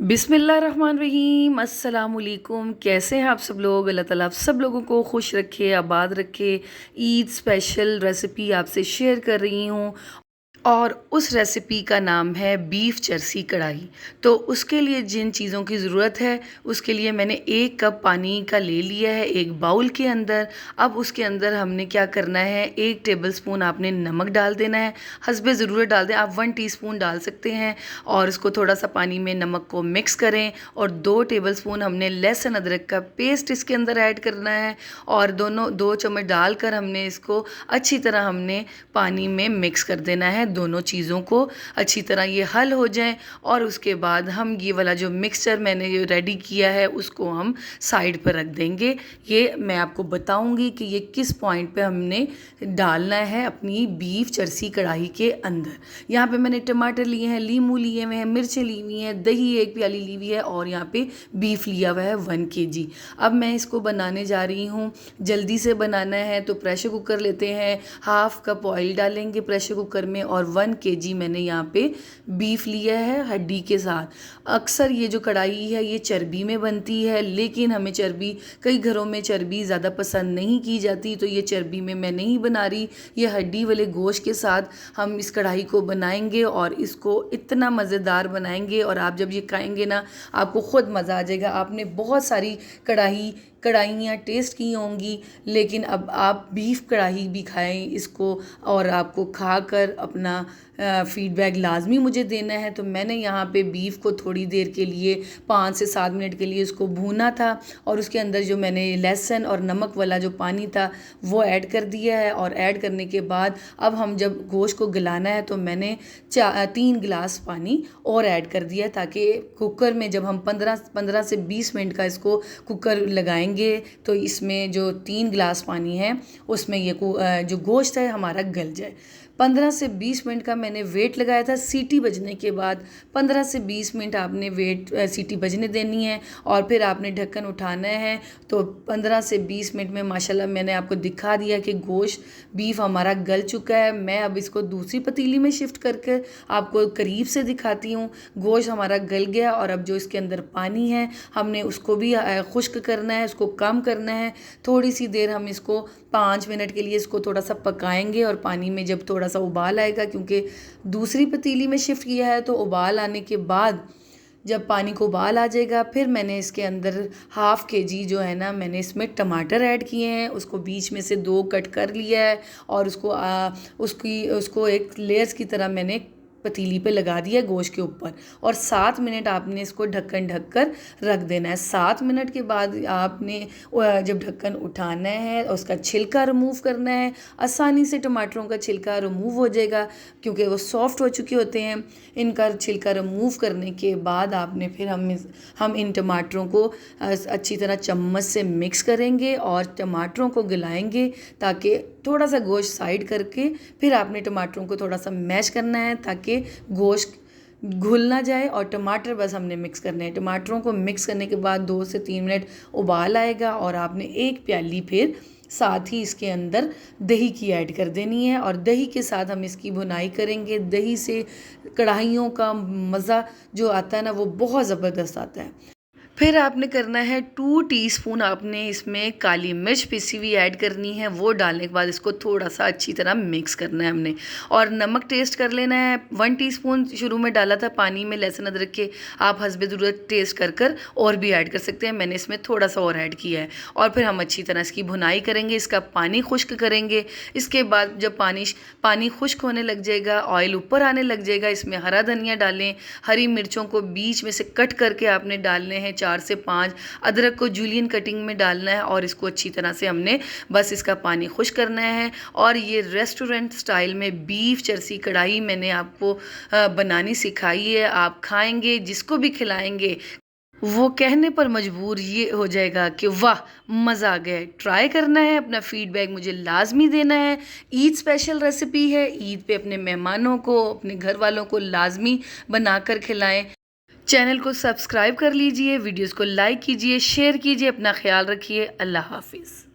बिस्मिल्लाहिर्रहमानिर्रहीम अस्सलाम वालेकुम। कैसे हैं आप सब लोग। अल्लाह ताला आप सब लोगों को खुश रखे, आबाद रखे। ईद स्पेशल रेसिपी आपसे शेयर कर रही हूँ और उस रेसिपी का नाम है बीफ चरसी कढ़ाई। तो उसके लिए जिन चीज़ों की ज़रूरत है उसके लिए मैंने 1 कप पानी का ले लिया है एक बाउल के अंदर। अब उसके अंदर हमने क्या करना है, 1 टेबलस्पून आपने नमक डाल देना है, हस्बे ज़रूरत डाल दें। आप 1 टीस्पून डाल सकते हैं और उसको थोड़ा सा पानी में नमक को मिक्स करें। और 2 टेबलस्पून हमने लहसुन अदरक का पेस्ट इसके अंदर ऐड करना है और दोनों 2 चम्मच डालकर हमने इसको अच्छी तरह हमने पानी में मिक्स कर देना है। दोनों चीज़ों को अच्छी तरह ये हल हो जाए और उसके बाद हम ये वाला जो मिक्सचर मैंने ये रेडी किया है उसको हम साइड पर रख देंगे। ये मैं आपको बताऊंगी कि ये किस पॉइंट पे हमने डालना है अपनी बीफ चरसी कढ़ाई के अंदर। यहाँ पे मैंने टमाटर लिए हैं, लीमू लिए हुए हैं, मिर्चें ली हुई हैं, दही 1 प्याली ली हुई है और यहाँ पे बीफ लिया हुआ है 1 kg। अब मैं इसको बनाने जा रही हूँ, जल्दी से बनाना है तो प्रेशर कुकर लेते हैं, 1/2 कप ऑयल डालेंगे प्रेशर कुकर में और 1 kg मैंने यहाँ पे बीफ लिया है हड्डी के साथ। अक्सर ये जो कढ़ाई है ये चर्बी में बनती है, लेकिन हमें चर्बी, कई घरों में चर्बी ज़्यादा पसंद नहीं की जाती, तो ये चर्बी में मैं नहीं बना रही। ये हड्डी वाले गोश्त के साथ हम इस कढ़ाई को बनाएंगे और इसको इतना मज़ेदार बनाएंगे और आप जब ये खाएंगे ना आपको ख़ुद मज़ा आ जाएगा। आपने बहुत सारी कढ़ाइयाँ टेस्ट की होंगी, लेकिन अब आप बीफ कढ़ाई भी खाएं इसको और आपको खाकर अपना फ़ीडबैक लाजमी मुझे देना है। तो मैंने यहाँ पे बीफ को थोड़ी देर के लिए 5 से 7 मिनट के लिए इसको भूना था और उसके अंदर जो मैंने लहसुन और नमक वाला जो पानी था वो ऐड कर दिया है। और ऐड करने के बाद अब हम जब गोश्त को गलाना है तो मैंने 3 गिलास पानी और ऐड कर दिया, ताकि कुकर में जब हम 15 से 20 मिनट का इसको कुकर लगाएंगे तो इसमें जो 3 गिलास पानी है उसमें ये जो गोश्त है हमारा गल जाए। 15 से 20 मिनट का मैंने वेट लगाया था। सीटी बजने के बाद 15 से 20 मिनट आपने सीटी बजने देनी है और फिर आपने ढक्कन उठाना है। तो 15 से 20 मिनट में माशाल्लाह मैंने आपको दिखा दिया कि गोश्त बीफ हमारा गल चुका है। मैं अब इसको दूसरी पतीली में शिफ्ट करके आपको करीब से दिखाती हूँ। गोश्त हमारा गल गया और अब जो इसके अंदर पानी है हमने उसको भी खुश्क करना है, उसको कम करना है। थोड़ी सी देर हम इसको 5 मिनट के लिए इसको थोड़ा सा पकाएंगे और पानी में जब थोड़ा सा उबाल आएगा, क्योंकि दूसरी पतीली में शिफ्ट किया है, तो उबाल आने के बाद जब पानी को उबाल आ जाएगा फिर मैंने इसके अंदर 1/2 kg जो है ना मैंने इसमें टमाटर ऐड किए हैं, उसको बीच में से 2 कट कर लिया है और उसको एक लेयर्स की तरह मैंने पतीली पे लगा दिया गोश्त के ऊपर और 7 मिनट आपने इसको ढक्कन ढक कर रख देना है। 7 मिनट के बाद आपने जब ढक्कन उठाना है उसका छिलका रिमूव करना है। आसानी से टमाटरों का छिलका रिमूव हो जाएगा क्योंकि वो सॉफ्ट हो चुके होते हैं। इनका छिलका रिमूव करने के बाद आपने फिर हम इन टमाटरों को अच्छी तरह चम्मच से मिक्स करेंगे और टमाटरों को गलाएंगे, ताकि थोड़ा सा गोश्त साइड करके फिर आपने टमाटरों को थोड़ा सा मैश करना है ताकि गोश्त घुल ना जाए। और टमाटर बस हमने मिक्स करने हैं। टमाटरों को मिक्स करने के बाद 2 से 3 मिनट उबाल आएगा और आपने 1 प्याली फिर साथ ही इसके अंदर दही की ऐड कर देनी है और दही के साथ हम इसकी भुनाई करेंगे। दही से कढ़ाइयों का मज़ा जो आता है ना वो बहुत ज़बरदस्त आता है। फिर आपने करना है 2 टीस्पून आपने इसमें काली मिर्च पिसी हुई ऐड करनी है। वो डालने के बाद इसको थोड़ा सा अच्छी तरह मिक्स करना है हमने और नमक टेस्ट कर लेना है। 1 टीस्पून शुरू में डाला था पानी में लहसुन अदरक के, आप हस्बे ज़रूरत टेस्ट कर और भी ऐड कर सकते हैं। मैंने इसमें थोड़ा सा और ऐड किया है और फिर हम अच्छी तरह इसकी भुनाई करेंगे, इसका पानी खुश्क करेंगे। इसके बाद जब पानी खुश्क होने लग जाएगा, ऑयल ऊपर आने लग जाएगा, इसमें हरा धनिया डालें। हरी मिर्चों को बीच में से कट करके आपने डालने हैं 4 से 5। अदरक को जूलियन कटिंग में डालना है और इसको अच्छी तरह से हमने बस इसका पानी खुश करना है। और ये रेस्टोरेंट स्टाइल में बीफ चरसी कढ़ाई मैंने आपको बनानी सिखाई है। आप खाएंगे, जिसको भी खिलाएंगे वो कहने पर मजबूर ये हो जाएगा कि वाह मज़ा आ गया। ट्राई करना है, अपना फीडबैक मुझे लाजमी देना है। ईद स्पेशल रेसिपी है, ईद पे अपने मेहमानों को, अपने घर वालों को लाजमी बनाकर खिलाएं। चैनल को सब्सक्राइब कर लीजिए, वीडियोस को लाइक कीजिए, शेयर कीजिए, अपना ख्याल रखिए। अल्लाह हाफिज़।